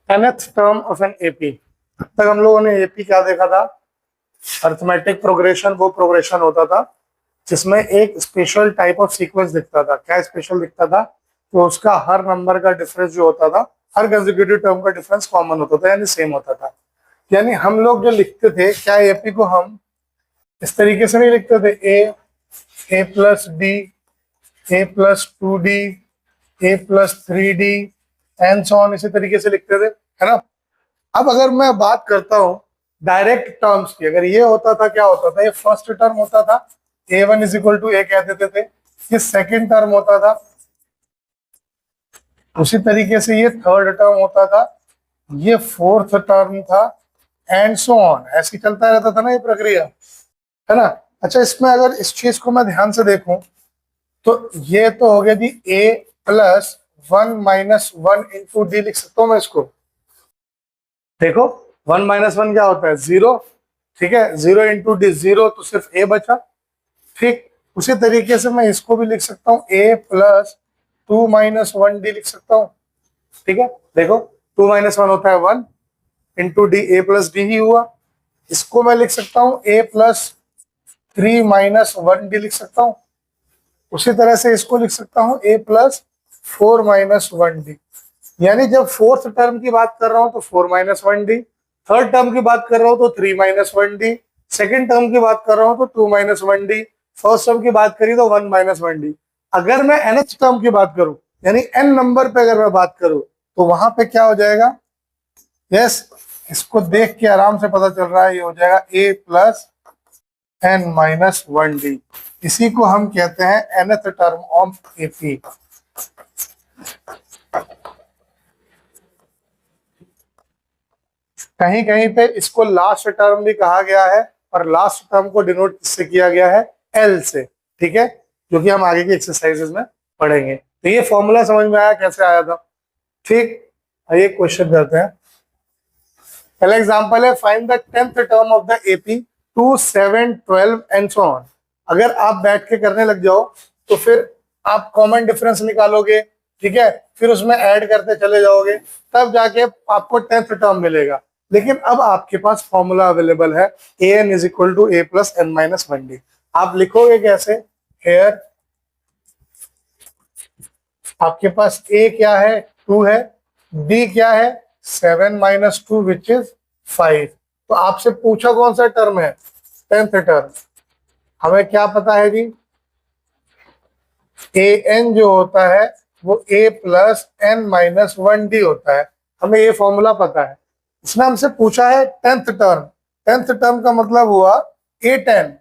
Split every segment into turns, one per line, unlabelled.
nth term of an AP. अब तक हम लोगों ने एपी क्या देखा था, अरिथमेटिक प्रोग्रेशन। वो प्रोग्रेशन होता था जिसमें एक स्पेशल टाइप ऑफ सीक्वेंस दिखता था। क्या स्पेशल दिखता था? तो उसका हर नंबर का डिफरेंस जो होता था, हर कंसेक्यूटिव टर्म का डिफरेंस कॉमन होता था, यानी सेम होता था। यानी हम लोग जो लिखते थे, क्या एपी को हम इस तरीके से नहीं लिखते थे, A plus D, A plus 2d, A plus 3d and so on, इसी तरीके से लिखते थे, है ना। अब अगर मैं बात करता हूं डायरेक्ट टर्म्स की, अगर ये होता था, क्या होता था, ये फर्स्ट टर्म होता था, a1 इज इक्वल टू ए कह देते थे। ये सेकेंड टर्म होता था, उसी तरीके से ये थर्ड टर्म होता था, ये फोर्थ टर्म था एंड सो ऑन। ऐसे ही चलता रहता था ना ये प्रक्रिया, है ना। अच्छा, इसमें अगर इस चीज को मैं ध्यान से देखूं तो ये तो हो गया जी a plus 1 minus 1 into D, लिख सकता हूं मैं इसको। देखो 1 माइनस 1 क्या होता है, 0, ठीक है। 0 इंटू डी 0, तो सिर्फ a बचा। ठीक उसी तरीके से मैं इसको भी लिख सकता हूँ, a प्लस 2 माइनस 1 डी लिख सकता हूँ, ठीक है। देखो 2 माइनस 1 होता है 1 into D, A plus D ही हुआ। इसको मैं लिख सकता हूँ a प्लस 3 माइनस 1 डी लिख सकता हूँ। उसी तरह से इसको लिख सकता हूँ a प्लस 4 माइनस 1 डी। यानी जब फोर्थ टर्म की बात कर रहा हूं तो 4 माइनस 1 डी, थर्ड टर्म की बात कर रहा हूं तो 3 माइनस 1 डी, सेकेंड टर्म की बात कर रहा हूं तो 2 माइनस 1 डी, फर्स्ट टर्म की बात करी तो 1 माइनस 1 डी। अगर मैं nth टर्म की बात करूं, यानी n नंबर पे अगर मैं बात करूं, तो वहां पे क्या हो जाएगा, यस, इसको देख के आराम से पता चल रहा है, ये हो जाएगा a plus n minus 1 D. इसी को हम कहते हैं nth टर्म ऑफ एपी। कहीं कहीं पे इसको लास्ट टर्म भी कहा गया है, और लास्ट टर्म को डिनोट किससे किया गया है, एल से, ठीक है, जो कि हम आगे की एक्सरसाइजेस में पढ़ेंगे। तो ये फॉर्मूला समझ में आया, कैसे आया था, ठीक। आइए क्वेश्चन करते हैं। पहला एग्जांपल है, find the 10th term of the AP 2, 7, 12 and so on. अगर आप बैठ के करने लग जाओ तो फिर आप कॉमन डिफरेंस निकालोगे, ठीक है, फिर उसमें ऐड करते चले जाओगे, तब जाके आपको 10th टर्म मिलेगा। लेकिन अब आपके पास फॉर्मूला अवेलेबल है, A N is equal to A plus N minus 1 D. आप लिखोगे कैसे, हेयर आपके पास ए क्या है, 2 है, डी क्या है, 7 माइनस 2 विच इज 5। तो आपसे पूछा कौन सा टर्म है, 10th टर्म। हमें क्या पता है जी, ए एन जो होता है वो ए प्लस एन माइनस 1 डी होता है, हमें ये फॉर्मूला पता है। इसने हमसे पूछा है 10th टर्म। 10th टर्म का मतलब हुआ A10।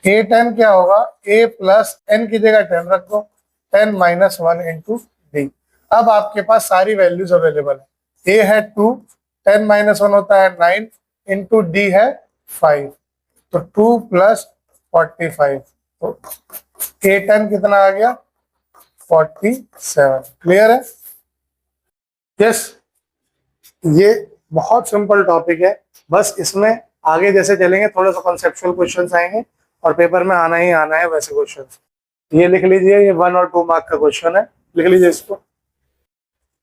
A10 क्या होगा, a प्लस एन की जगह 10 रख दो, 10 माइनस 1 इंटू डी। अब आपके पास सारी वैल्यूज अवेलेबल है। a है 2, 10 माइनस 1 होता है 9 इंटू डी है 5, तो 2 प्लस 45, तो A10 कितना आ गया, 47। क्लियर है, यस। ये बहुत सिंपल टॉपिक है, बस इसमें आगे जैसे चलेंगे थोड़ा सा कॉन्सेप्चुअल क्वेश्चंस आएंगे, और पेपर में आना ही आना है वैसे क्वेश्चंस। ये लिख लीजिए, ये 1 और 2 मार्क का क्वेश्चन है, लिख लीजिए इसको।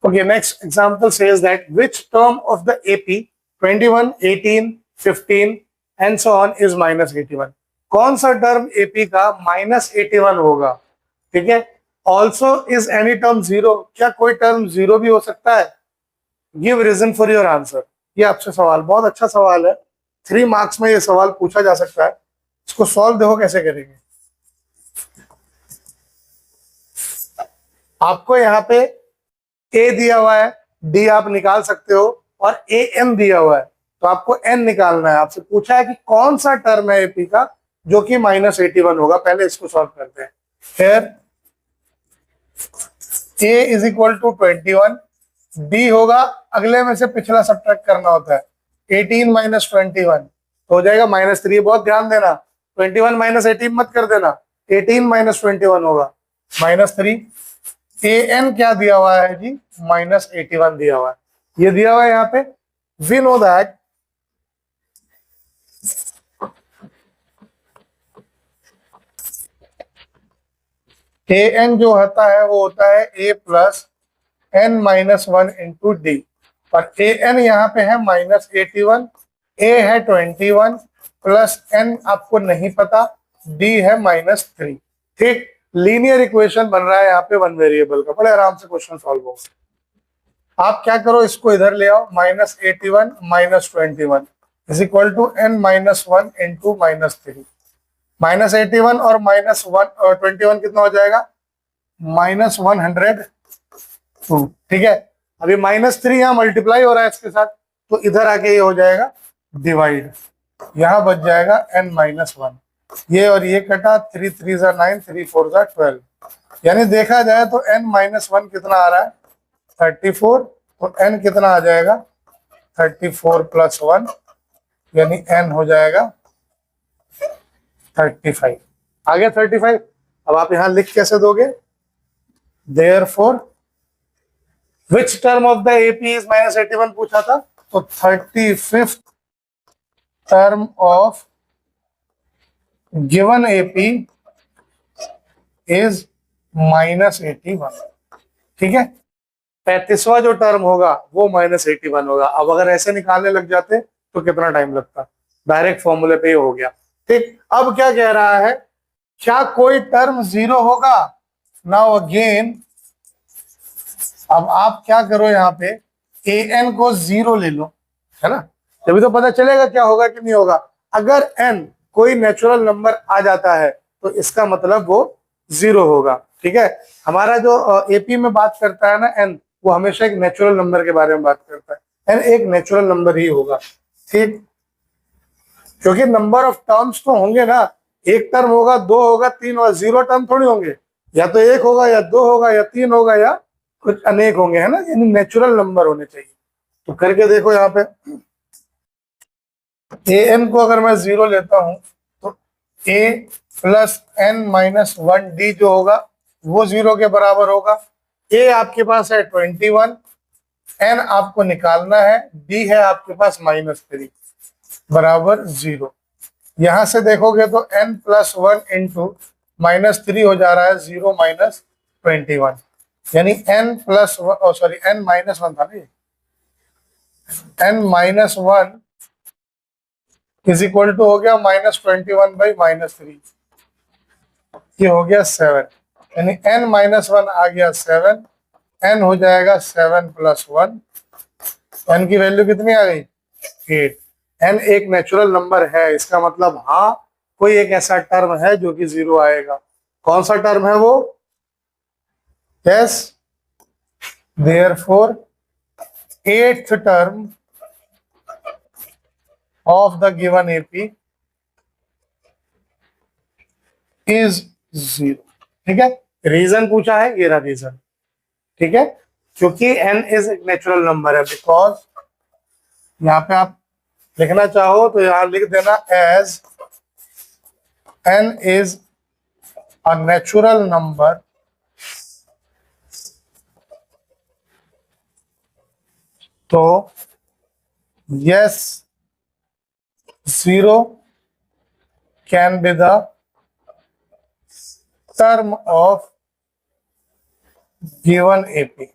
Okay, next example says that which term of the AP 21, 18, 15 and so on is -81। कौन सा टर्म एपी का -81 होगा, ठीक है। ऑल्सो इज एनी टर्म 0, क्या कोई टर्म 0 भी हो सकता है। Give reason for your answer. ये आपसे सवाल, बहुत अच्छा सवाल है, 3 मार्क्स में ये सवाल पूछा जा सकता है। इसको सॉल्व देखो कैसे करेंगे। आपको यहाँ पे ए दिया हुआ है, डी आप निकाल सकते हो, और ए एम दिया हुआ है, तो आपको एन निकालना है। आपसे पूछा है कि कौन सा टर्म है एपी का जो कि -81 होगा। पहले इसको सॉल्व करते हैं। फिर ए इज इक्वल टू 21, डी होगा, अगले में से पिछला सब्ट्रैक्ट करना होता है, 18 माइनस 21 तो हो जाएगा -3। बहुत ध्यान देना, 21 माइनस 18 मत कर देना, 18 माइनस 21 होगा -3। ए एन क्या दिया हुआ है जी, -81 दिया हुआ है, ये दिया हुआ है यहाँ पे। We know that A N जो होता है वो होता है A plus n minus one into D, और ए एन यहाँ पे है -81, ए है 21 प्लस n आपको नहीं पता, d है -3। ठीक, लीनियर इक्वेशन बन रहा है यहाँ पे वन वेरिएबल का, बड़े आराम से क्वेश्चन सॉल्व होगा। आप क्या करो, इसको इधर ले आओ, -81 -21 is equal to n minus one into -3। -81 और -21 कितना हो जाएगा, -102। ठीक है, अभी -3 यहाँ मल्टीप्लाई हो रहा है इसके साथ, तो इधर आके ये हो जाएगा डिवाइड, यहाँ बच जाएगा n माइनस वन, ये और ये कटा, 3 3 जा 9, 3 4 जा 12, यानी देखा जाए तो n माइनस वन कितना आ रहा है 34, तो n कितना आ जाएगा 34 प्लस 1, यानी n हो जाएगा 35। आ गया 35। अब आप यहां लिख कैसे दोगे, therefore which term of the AP is -81 पूछा था, तो 35th term of given AP is -81। ठीक है, 35वां जो टर्म होगा वो -81 होगा। अब अगर ऐसे निकालने लग जाते तो कितना टाइम लगता, डायरेक्ट फॉर्मूले पे ही हो गया। ठीक, अब क्या कह रहा है, क्या कोई टर्म जीरो होगा, नाउ अगेन अब आप क्या करो, यहाँ पे ए एन को जीरो ले लो, है ना, तभी तो पता चलेगा क्या होगा कि नहीं होगा। अगर एन कोई नेचुरल नंबर आ जाता है तो इसका मतलब वो जीरो होगा। ठीक है, हमारा जो एपी में बात करता है ना एन, वो हमेशा एक नेचुरल नंबर के बारे में बात करता है, एन एक नेचुरल नंबर ही होगा। ठीक, क्योंकि नंबर ऑफ टर्म्स तो होंगे ना, एक टर्म होगा, दो होगा, तीन होगा, जीरो टर्म थोड़ी होंगे, या तो एक होगा या दो होगा या तीन होगा या कुछ अनेक होंगे, है ना, यानी नेचुरल नंबर होने चाहिए। तो करके देखो यहाँ पे ए एन को अगर मैं जीरो लेता हूं तो A plus N minus one D जो होगा वो जीरो के बराबर होगा। ए आपके पास है 21, एन आपको निकालना है, डी है आपके पास -3 बराबर 0। यहां से देखोगे तो n प्लस वन इंटू -3 हो जा रहा है 0 माइनस 21, यानी n plus sorry n minus one था ना, n minus one is equal to हो गया -21/-3, ये हो गया 7, यानी n माइनस वन आ गया 7, n हो जाएगा 7 प्लस 1, n की वैल्यू कितनी आ गई 8। n एक नेचुरल नंबर है, इसका मतलब हाँ कोई एक ऐसा टर्म है जो कि जीरो आएगा। कौन सा टर्म है वो, yes, therefore 8th term of the given AP is zero. ठीक है, रीजन पूछा है, ये रहा रीजन। ठीक है, क्योंकि n इज एक नेचुरल नंबर है, बिकॉज यहाँ पे आप लिखना चाहो तो यहां लिख देना as n is a natural number तो yes zero can be the term of given AP.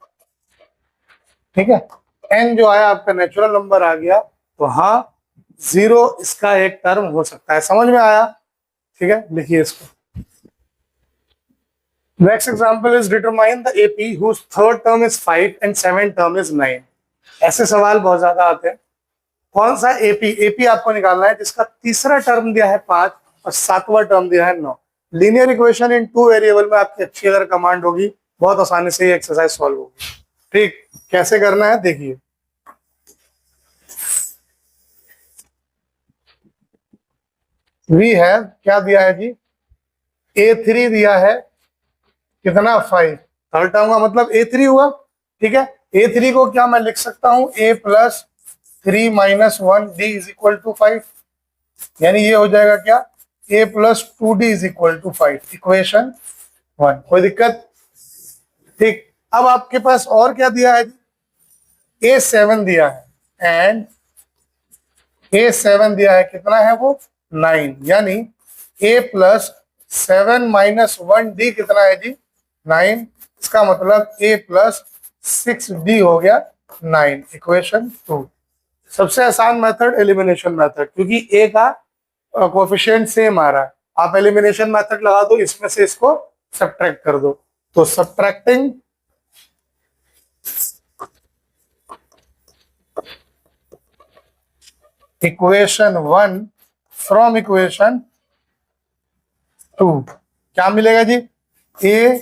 ठीक है, n जो आया आपका नेचुरल नंबर आ गया, तो हाँ जीरो इसका एक टर्म हो सकता है। समझ में आया? ठीक है, लिखिए इसको। Next example is determine the AP whose third term is 5 and seventh term is 9। ऐसे सवाल बहुत ज्यादा आते हैं। कौन सा एपी, एपी आपको निकालना है जिसका तीसरा टर्म दिया है 5 और सातवां टर्म दिया है 9। लीनियर इक्वेशन इन 2 वेरिएबल में आपकी अच्छी अगर कमांड होगी, बहुत आसानी से ये एक्सरसाइज सॉल्व होगी। ठीक, कैसे करना है देखिए। वी हैव क्या दिया है जी, A3 दिया है कितना 5, थर्ड टर्म का मतलब A3 हुआ। ठीक है, A3 को क्या मैं लिख सकता हूं, A plus 3 minus 1 D is equal to 5, यानी ये हो जाएगा क्या, A plus 2D is equal to 5, equation 1। कोई दिक्कत? ठीक, अब आपके पास और क्या दिया है, A7 दिया है एंड A7 दिया है कितना है वो 9, यानी A प्लस 7 माइनस 1 D कितना है जी 9। इसका मतलब A प्लस 6d हो गया 9, इक्वेशन 2। सबसे आसान मेथड एलिमिनेशन मेथड, क्योंकि ए का कोएफिशिएंट सेम आ रहा है। आप एलिमिनेशन मेथड लगा दो, इसमें से इसको सब्ट्रैक्ट कर दो। तो सब्ट्रैक्टिंग इक्वेशन 1 फ्रॉम इक्वेशन 2 क्या मिलेगा जी? a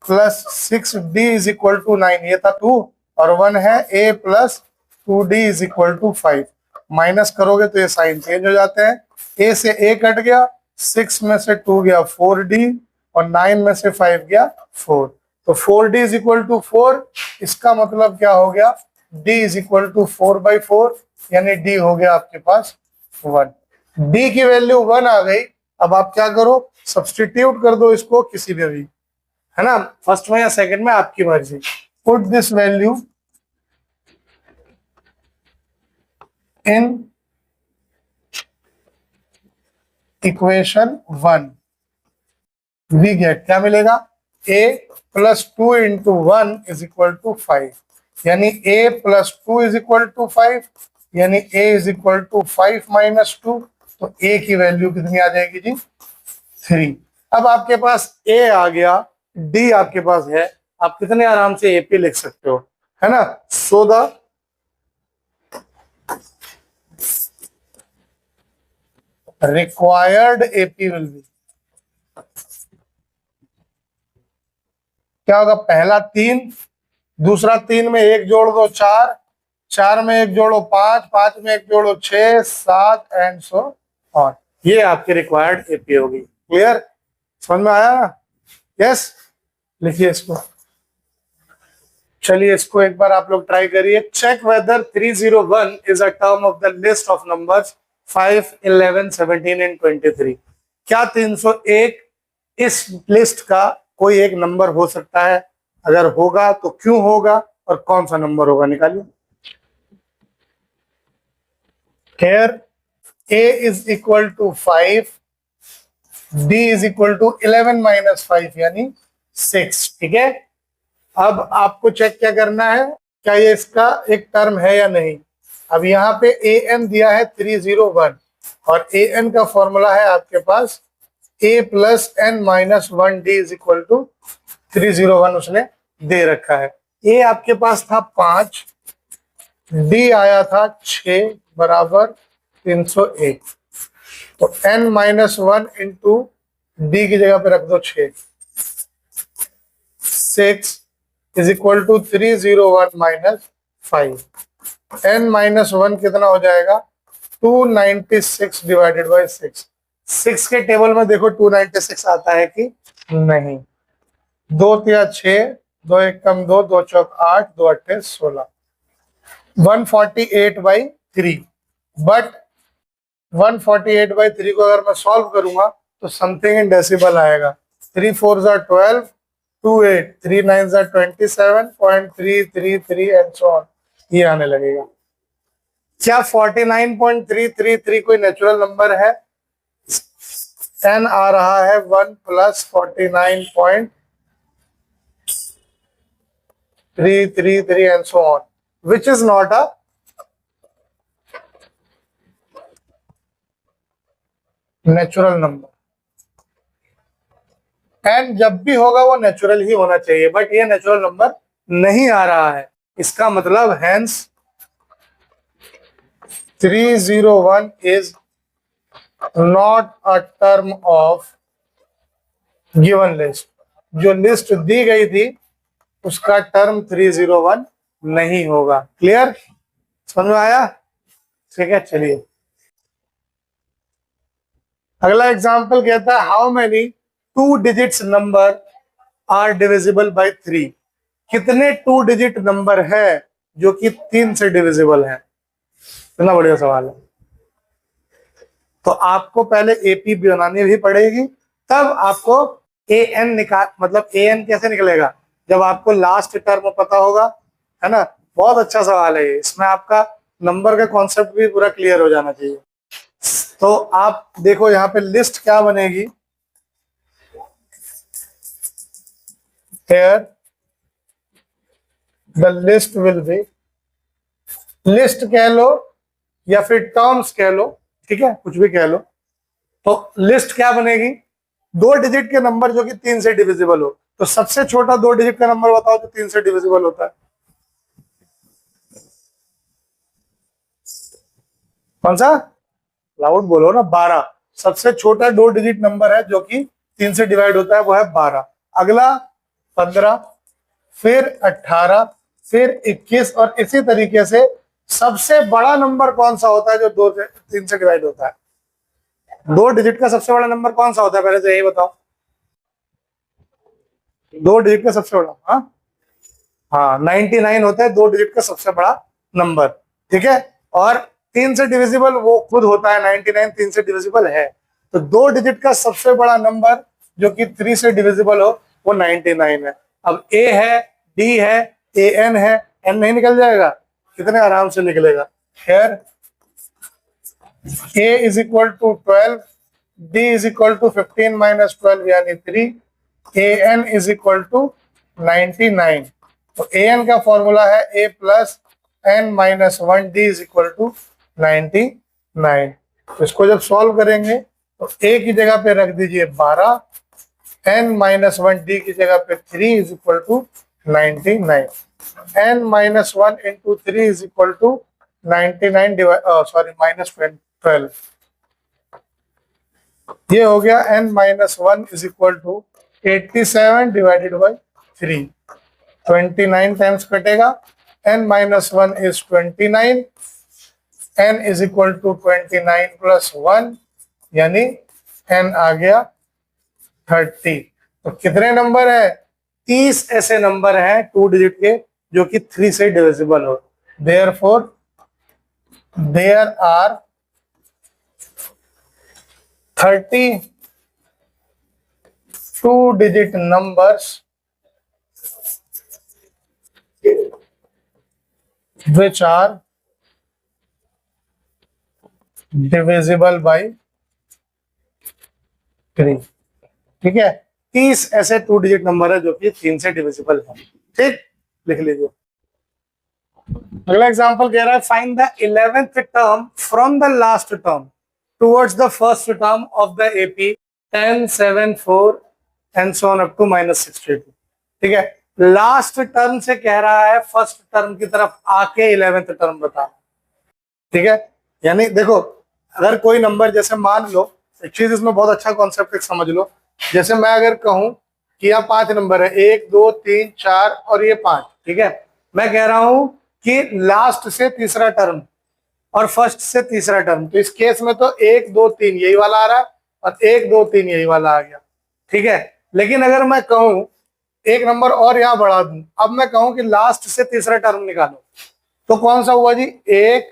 plus 6d is equal to 9, ये था 2 और 1 है a plus 2d is equal to 5। Minus करोगे तो ये साइन चेंज हो जाते हैं। a से a कट गया, 6 में से 2 गया 4d और 9 में से 5 गया 4। तो 4d इज इक्वल टू 4, इसका मतलब क्या हो गया? d इज इक्वल टू 4/4, यानी d हो गया आपके पास 1। d की वैल्यू 1 आ गई। अब आप क्या करो? सब्सटीट्यूट कर दो इसको किसी में भी, है ना, फर्स्ट में या सेकंड में, आपकी मर्जी। Put this value in equation 1, we get, क्या मिलेगा? a plus 2 into 1 is equal to 5, यानी a plus 2 is equal to 5, यानी a is equal to 5 minus 2। तो a की वैल्यू कितनी आ जाएगी जी? 3। अब आपके पास a आ गया, d आपके पास है, आप कितने आराम से AP लिख सकते हो, है ना। So the required AP will be, क्या होगा? पहला 3, दूसरा 3 में 1 जोड़ दो 4, 4 में 1 जोड़ो 5, 5 में 1 जोड़ो 6, 7 एंड सो ऑन। ये आपकी रिक्वायर्ड AP होगी। क्लियर? समझ में आया ना? यस, लिखिए इसको। चलिए इसको एक बार आप लोग ट्राई करिए। Check whether 301 is a term of the list of numbers 5, 11, 17 and 23। क्या 301 इस लिस्ट का कोई एक नंबर हो सकता है? अगर होगा तो क्यों होगा और कौन सा नंबर होगा? निकालिए। Here a is equal to 5, d is equal to 11 minus 5 यानी 6। ठीक है, अब आपको चेक क्या करना है, क्या ये इसका एक टर्म है या नहीं। अब यहाँ पे an दिया है 301 और an का फॉर्मूला है आपके पास a plus n minus 1d is equal to 301, उसने दे रखा है। a आपके पास था 5, d आया था 6 बराबर 301, तो n माइनस 1 इंटू डी की जगह पे रख दो 6 is equal to 301 minus 5। n minus 1 कितना हो जाएगा? 296 डिवाइडेड बाई 6। 6 के टेबल में देखो 296 आता है कि नहीं। 2 तिया 6, 2 एक कम 2, 2 चौक 8, 2 अट्ठे 16, 148/3। बट 148/3 को अगर मैं सॉल्व करूंगा तो समथिंग इन डेसिबल आएगा। 3 4 12, 2 8, 3 9 27.333 एंड सो ऑन, ये आने लगेगा। क्या 49.333 कोई नेचुरल नंबर है? n आ रहा है 1 plus 49.333 and so on, which is not a natural number. And जब भी होगा वो नेचुरल ही होना चाहिए, बट ये नेचुरल नंबर नहीं आ रहा है। इसका मतलब hence 301 is not a term of given list. जो लिस्ट दी गई थी उसका टर्म 301 नहीं होगा। क्लियर? समझ में आया? ठीक है, चलिए अगला एग्जांपल कहता है how many 2 digits number are divisible by 3। कितने 2 डिजिट नंबर है जो कि 3 से डिविजिबल है? इतना बढ़िया सवाल है। तो आपको पहले एपी बनानी भी पड़ेगी, तब आपको एन निकाल, मतलब एन कैसे निकलेगा? जब आपको लास्ट टर्म पता होगा, है ना। बहुत अच्छा सवाल है ये, इसमें आपका नंबर का कॉन्सेप्ट भी पूरा क्लियर हो जाना चाहिए। तो आप देखो यहाँ पे लिस्ट क्या बनेगी। Here the list will be, list कह लो या फिर टर्म्स कह लो, ठीक है, कुछ भी कह लो। तो लिस्ट क्या बनेगी, 2 डिजिट के नंबर जो कि 3 से डिविजिबल हो। तो सबसे छोटा 2 डिजिट का नंबर बताओ जो 3 से डिविजिबल होता है, कौन सा, लाउड बोलो ना, 12। सबसे छोटा 2 डिजिट नंबर है जो कि 3 से डिवाइड होता है, वो है 12। अगला 15, फिर 18, फिर 21, और इसी तरीके से सबसे बड़ा नंबर कौन सा होता है जो 2 से 3 से डिवाइड होता है, 2 डिजिट का सबसे बड़ा नंबर कौन सा होता है, पहले तो यही बताओ। 2 डिजिट का सबसे बड़ा, हाँ 99 होता है 2 डिजिट का सबसे बड़ा नंबर, ठीक है। और 3 से डिविजिबल वो खुद होता है 99, 3 से डिविजिबल है। तो 2 डिजिट का सबसे बड़ा नंबर जो कि 3 से डिविजिबल हो वो 99 है। अब ए है, डी है, ए एन है, एन नहीं निकल जाएगा, कितने आराम से निकलेगा। खैर A is equal to 12, D is equal to 15 minus 12 यानी 3, A N is equal to 99। तो ए एन का फॉर्मूला है A plus N minus 1 D is equal to 99। तो इसको जब सॉल्व करेंगे तो ए की जगह पे रख दीजिए 12, एन माइनस 1 डी की जगह पे 3 is equal to 99। N minus 1 into 3 is equal to 99 sorry minus 12। ये हो गया n minus 1 is equal to 87 divided by 3। 29 times कटेगा, n minus 1 is 29, n is equal to 29 plus 1 यानी n आ गया 30। तो कितने नंबर है, 30 ऐसे नंबर हैं 2 डिजिट के जो कि 3 से डिविजिबल हो। Therefore there are 30 2-digit numbers which are divisible by 3। ठीक है, 30 ऐसे 2 डिजिट नंबर है जो कि 3 से डिविजिबल है। ठीक, लिख लीजिए। अगला एग्जांपल कह रहा है find the 11th term from the last term towards the first term of the AP 10, 7, 4 and so on up to -62। ठीक है, लास्ट टर्म से कह रहा है फर्स्ट टर्म की तरफ आके 11th टर्म बता। ठीक है, यानी देखो अगर कोई नंबर, जैसे मान लो एक चीज इसमें बहुत अच्छा कॉन्सेप्ट एक समझ लो, जैसे मैं अगर कहूं कि यहाँ 5 नंबर है 1, 2, 3, 4 और ये 5। ठीक है, मैं कह रहा हूं कि लास्ट से तीसरा टर्म और फर्स्ट से तीसरा टर्म, तो इस केस में तो 1, 2, 3 यही वाला आ रहा है और 1, 2, 3 यही वाला आ गया। ठीक है, लेकिन अगर मैं कहूं एक नंबर और यहां बढ़ा दूं, अब मैं कहूं कि लास्ट से तीसरा टर्म निकालो, तो कौन सा हुआ जी, 1,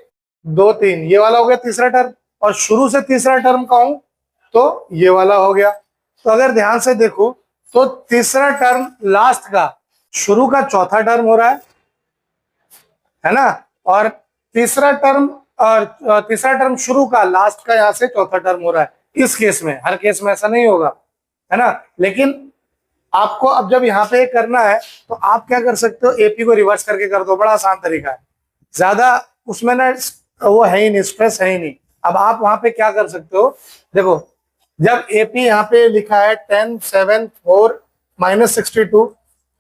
2, 3 ये वाला हो गया तीसरा टर्म, और शुरू से तीसरा टर्म कहूं तो ये वाला हो गया। तो अगर ध्यान से देखो तो तीसरा टर्म लास्ट का शुरू का चौथा टर्म हो रहा है ना, और तीसरा टर्म शुरू का लास्ट का यहां से चौथा टर्म हो रहा है। इस केस में, हर केस में ऐसा नहीं होगा, है ना, लेकिन आपको अब जब यहाँ पे करना है तो आप क्या कर सकते हो, एपी को रिवर्स करके कर दो, बड़ा आसान तरीका है, ज्यादा उसमें ना वो है ही नहीं, स्ट्रेस है ही नहीं। अब आप वहां पे क्या कर सकते हो, देखो जब एपी यहाँ पे लिखा है 10, 7, 4 -62,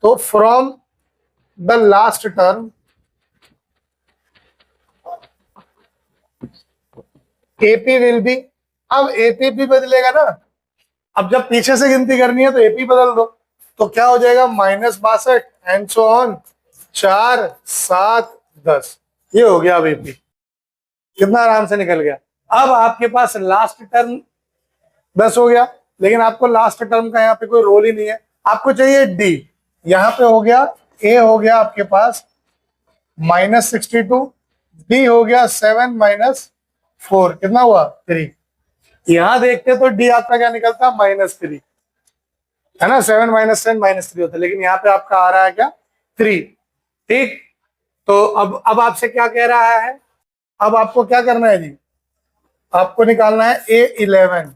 तो from the last term AP will be, अब एपी भी बदलेगा ना, अब जब पीछे से गिनती करनी है तो एपी बदल दो, तो क्या हो जाएगा -62 एंड सो ऑन 4, 7, 10, ये हो गया अब एपी, कितना आराम से निकल गया। अब आपके पास लास्ट टर्म 10 हो गया, लेकिन आपको लास्ट टर्म का यहाँ पे कोई रोल ही नहीं है, आपको चाहिए डी। यहाँ पे हो गया ए हो गया आपके पास -62, डी हो गया 7 - 4, कितना हुआ 3। यहां देखते तो डी आपका क्या निकलता -3, है ना, 7 - 10 -3 होता है, लेकिन यहाँ पे आपका आ रहा है क्या 3। ठीक, तो अब आपसे क्या कह रहा है, अब आपको क्या करना है जी, आपको निकालना है A11,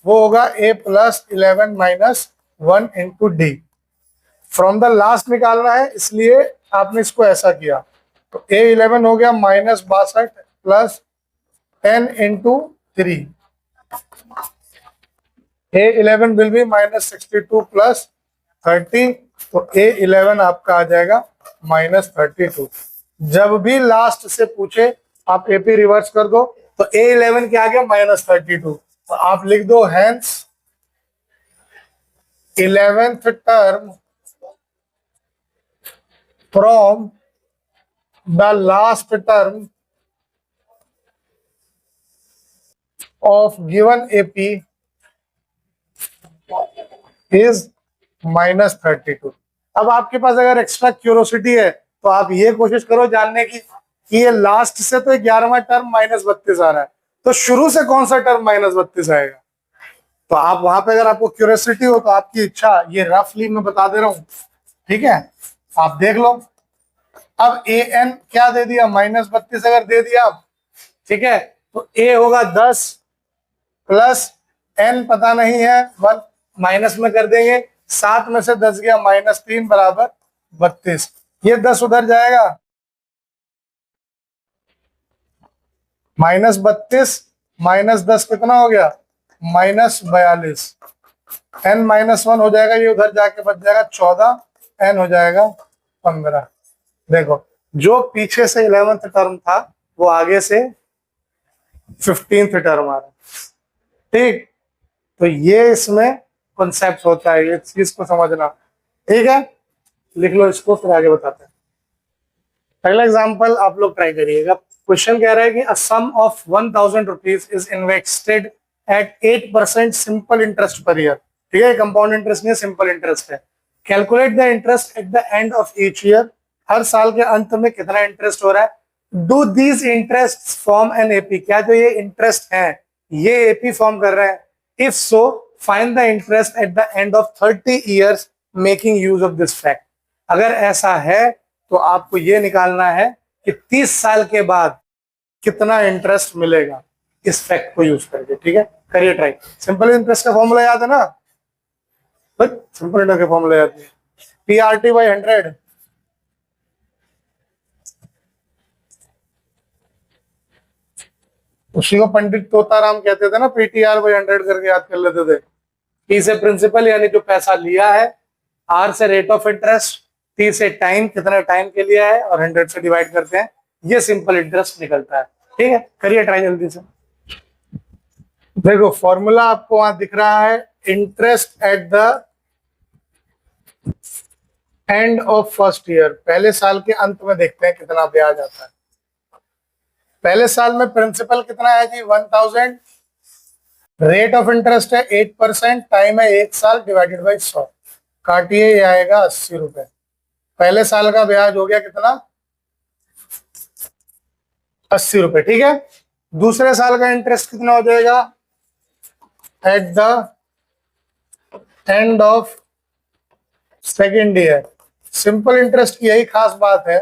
वो होगा A + 11 - 1 into D. From the last निकालना है, इसलिए आपने इसको ऐसा किया तो A11 हो गया -62 plus 10 into 3, A11 will be -62 plus 30, तो A11 आपका आ जाएगा -32। जब भी लास्ट से पूछे आप AP रिवर्स कर दो, तो A11 क्या आ गया -32, तो आप लिख दो hence 11th term from the last term of given AP is -32। अब आपके पास अगर एक्स्ट्रा क्यूरोसिटी है तो आप ये कोशिश करो जानने की कि ये लास्ट से तो 11वां टर्म -32 आ रहा है, तो शुरू से कौन सा टर्म -32 आएगा। तो आप वहां पे अगर आपको क्यूरियोसिटी हो तो आपकी इच्छा, ये रफली मैं बता दे रहा हूं, ठीक है, आप देख लो। अब AN क्या दे दिया -32 अगर दे दिया, ठीक है, तो A होगा 10 प्लस N पता नहीं है 1 माइनस में कर देंगे, 7 में से 10 गया -3 बराबर 32, ये 10 उधर जाएगा -32 -10 कितना हो गया -42, N-1 हो जाएगा, ये उधर जाके बच जाएगा 14, N हो जाएगा 15। देखो जो पीछे से 11th टर्म था वो आगे से 15th टर्म आ रहा है, ठीक, तो ये इसमें कॉन्सेप्ट होता है, ये चीज को समझना, ठीक है, लिख लो इसको फिर आगे बताते हैं। पहला एग्जांपल आप लोग ट्राई करिएगा। क्वेश्चन कह रहा है कि a sum of 1000 rupees is invested at 8% simple interest per year, ठीक है, कंपाउंड इंटरेस्ट नहीं, सिंपल इंटरेस्ट है। Calculate the interest at the end of each year, हर साल के अंत में कितना इंटरेस्ट हो रहा है। Do these interest form an AP, क्या जो ये इंटरेस्ट है ये एपी फॉर्म कर रहे हैं। If so find the interest at the end of 30 years making use of this fact. अगर ऐसा है तो आपको ये निकालना है कि 30 साल के बाद कितना इंटरेस्ट मिलेगा इस फैक्ट को यूज करके, ठीक है, करिए ट्राई। सिंपल इंटरेस्ट का फॉर्मूला याद है ना, सिंपल इंटरेस्ट का फॉर्मूला याद है, PRT/100, उसी को पंडित तोताराम कहते थे ना, PTR/100 करके याद कर लेते थे। P से प्रिंसिपल यानी जो पैसा लिया है, R से रेट ऑफ इंटरेस्ट, T से टाइम कितना टाइम के लिया है, और 100 से डिवाइड करते हैं, ये सिंपल इंटरेस्ट निकलता है, ठीक है, करिए ट्राई जल्दी से। देखो फॉर्मूला आपको वहां दिख रहा है, interest at the end of first year, पहले साल के अंत में देखते हैं कितना ब्याज आता है। पहले साल में प्रिंसिपल कितना है जी 1000, रेट ऑफ इंटरेस्ट है 8%, टाइम है 1 साल डिवाइडेड बाई 100, काटिए ये आएगा 80 रुपए। पहले साल का ब्याज हो गया कितना 80 रुपए, ठीक है। दूसरे साल का इंटरेस्ट कितना हो जाएगा eight the end of second year. Simple interest की यही खास बात है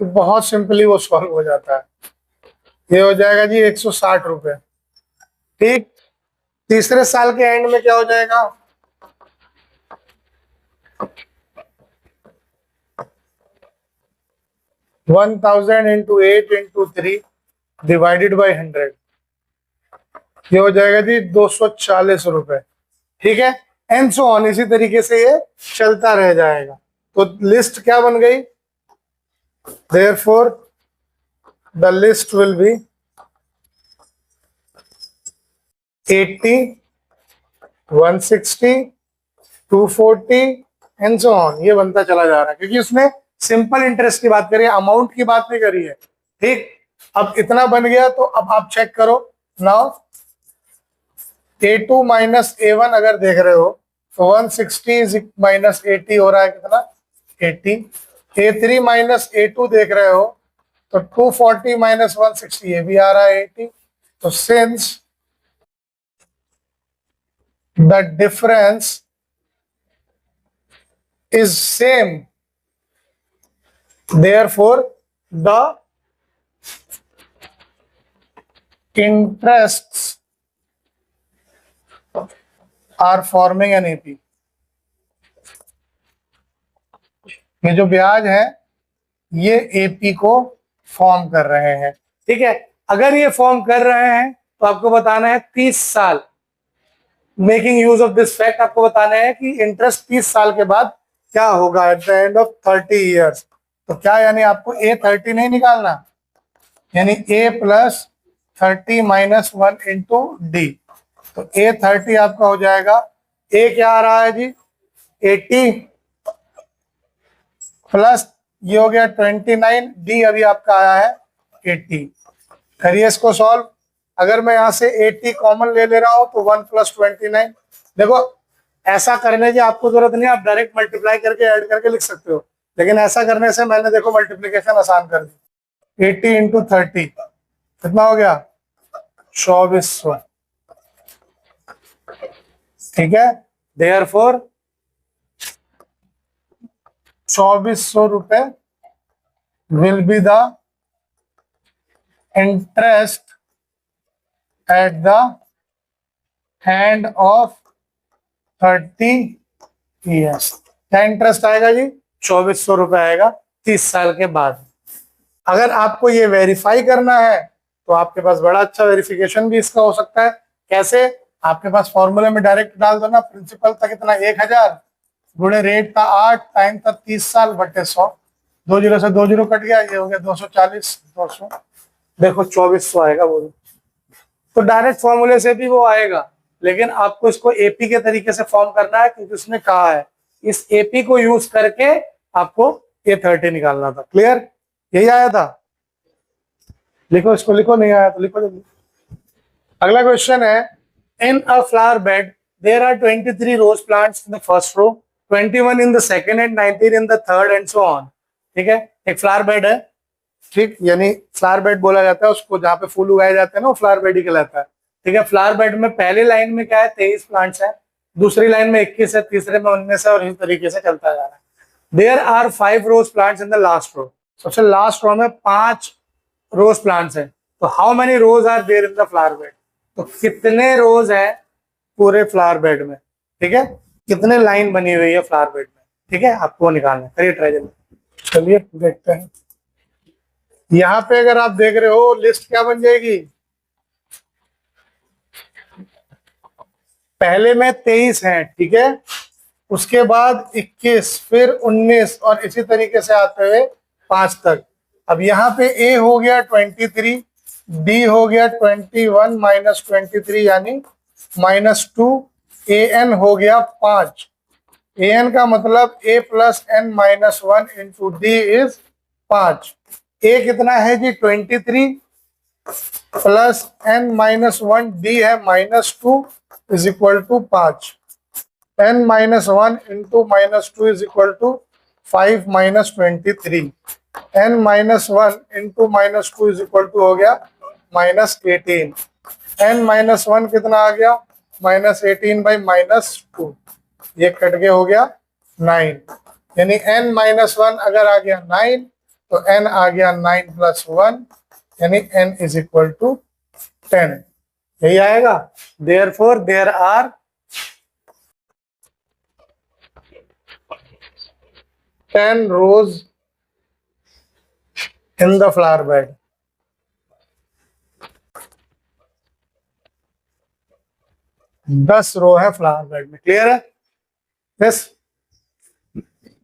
कि बहुत सिंपली वो सॉल्व हो जाता है, ये हो जाएगा जी 160 रुपए, ठीक। तीसरे साल के एंड में क्या हो जाएगा 1000 इंटू 8 इंटू 3 डिवाइडेड बाई 100, ये हो जाएगा जी 240 रुपए, ठीक है, एंड सो ऑन, इसी तरीके से ये चलता रह जाएगा। तो लिस्ट क्या बन गई, therefore the list will be 80, 160, 240 and so on, ये बनता चला जा रहा है, क्योंकि उसने सिंपल इंटरेस्ट की बात करी है, अमाउंट की बात नहीं करी है, ठीक। अब इतना बन गया, तो अब आप चेक करो नाउ, A2 माइनस A1 अगर देख रहे हो तो 160 माइनस 80 हो रहा है कितना 80। A3 माइनस A2 देख रहे हो तो 240 माइनस 160 ये भी आ रहा है 80। तो since the difference is same, therefore the interests are forming an AP। ये जो ब्याज है ये एपी को फॉर्म कर रहे हैं, ठीक है। अगर ये फॉर्म कर रहे हैं तो आपको बताना है 30 साल, making use of this fact, आपको बताना है कि इंटरेस्ट 30 साल के बाद क्या होगा eight the end of 30 years. तो क्या यानी आपको A30 नहीं निकालना, यानी A plus 30 minus 1 into D. तो A30 आपका हो जाएगा, A क्या आ रहा है जी 80 प्लस ये हो गया 29, डी अभी आपका आया है 80। करिए इसको सॉल्व। अगर मैं यहां से 80 कॉमन ले रहा हूं तो 1 प्लस 29। देखो ऐसा करने की आपको जरूरत नहीं, आप डायरेक्ट मल्टीप्लाई करके ऐड करके लिख सकते हो, लेकिन ऐसा करने से मैंने देखो मल्टीप्लीकेशन आसान कर दी। 80 इंटू 30 कितना हो गया 2400, ठीक है। देयरफॉर 2400 रुपए will be the interest at the hand of 30 years. क्या इंटरेस्ट आएगा जी 2400 रुपए आएगा 30 साल के बाद। अगर आपको ये वेरीफाई करना है तो आपके पास बड़ा अच्छा वेरिफिकेशन भी इसका हो सकता है। कैसे, आपके पास फॉर्मूले में डायरेक्ट डाल दो ना, प्रिंसिपल था कितना 1000 गुणे रेट था 8 टाइम था 30 साल बटे 100, 2 जीरो से 2 जीरो कट गया, ये हो गया 240, 200, देखो 2400 आएगा वो। तो डायरेक्ट फॉर्मूले से भी वो आएगा, लेकिन आपको इसको एपी के तरीके से फॉर्म करना है, क्योंकि उसने कहा है इस एपी को यूज करके आपको A30 निकालना था। क्लियर, यही आया था। लिखो इसको, लिखो नहीं आया तो लिखो जल्दी। अगला क्वेश्चन है, in a flower bed there are 23 rose plants in the first row, 21 in the second and 19 in the third and so on. ठीक है, एक फ्लावर बेड है, ठीक, यानी फ्लावर बेड बोला जाता है उसको जहाँ पे फूल उगाए जाते हैं ना, वो फ्लावर बेड ही कहलाता है। ठीक है, फ्लावर बेड में पहले लाइन में क्या है 23 प्लांट्स है, दूसरी लाइन में 21 है, तीसरे में 19 है, और इस तरीके से चलता जा रहा है। There are 5 rose plants in the last row, सबसे लास्ट रो में 5 रोज प्लांट्स है। तो how many rose are there in the flower bed, तो कितने रोज है पूरे फ्लावर बेड में, ठीक है, कितने लाइन बनी हुई है फ्लावर बेड में, ठीक है, आपको निकालना है। करिए ट्राई जल्दी। चलिए देखते हैं। यहाँ पे अगर आप देख रहे हो लिस्ट क्या बन जाएगी, पहले में 23 है, ठीक है, उसके बाद 21, फिर 19, और इसी तरीके से आते हुए 5 तक। अब यहाँ पे A हो गया 23, D हो गया 21 माइनस 23 यानी -2, AN हो गया 5। AN का मतलब A plus N minus 1 into D is 5। A कितना है जी 23 प्लस N माइनस 1, D है -2 is equal to 5। n minus 1 into -2 is equal to 5 minus 23। n minus 1 into -2 is equal to हो गया -18। n माइनस 1 कितना आ गया -18 बाई -2, ये cut के हो गया 9, यानी n माइनस 1 अगर आ गया 9 तो n आ गया 9 प्लस 1, यानी n इज इक्वल टू 10, यही आएगा। Therefore there are 10 rows in the flower bed। 10 row है फ्लावर बेड में। क्लियर है? यस।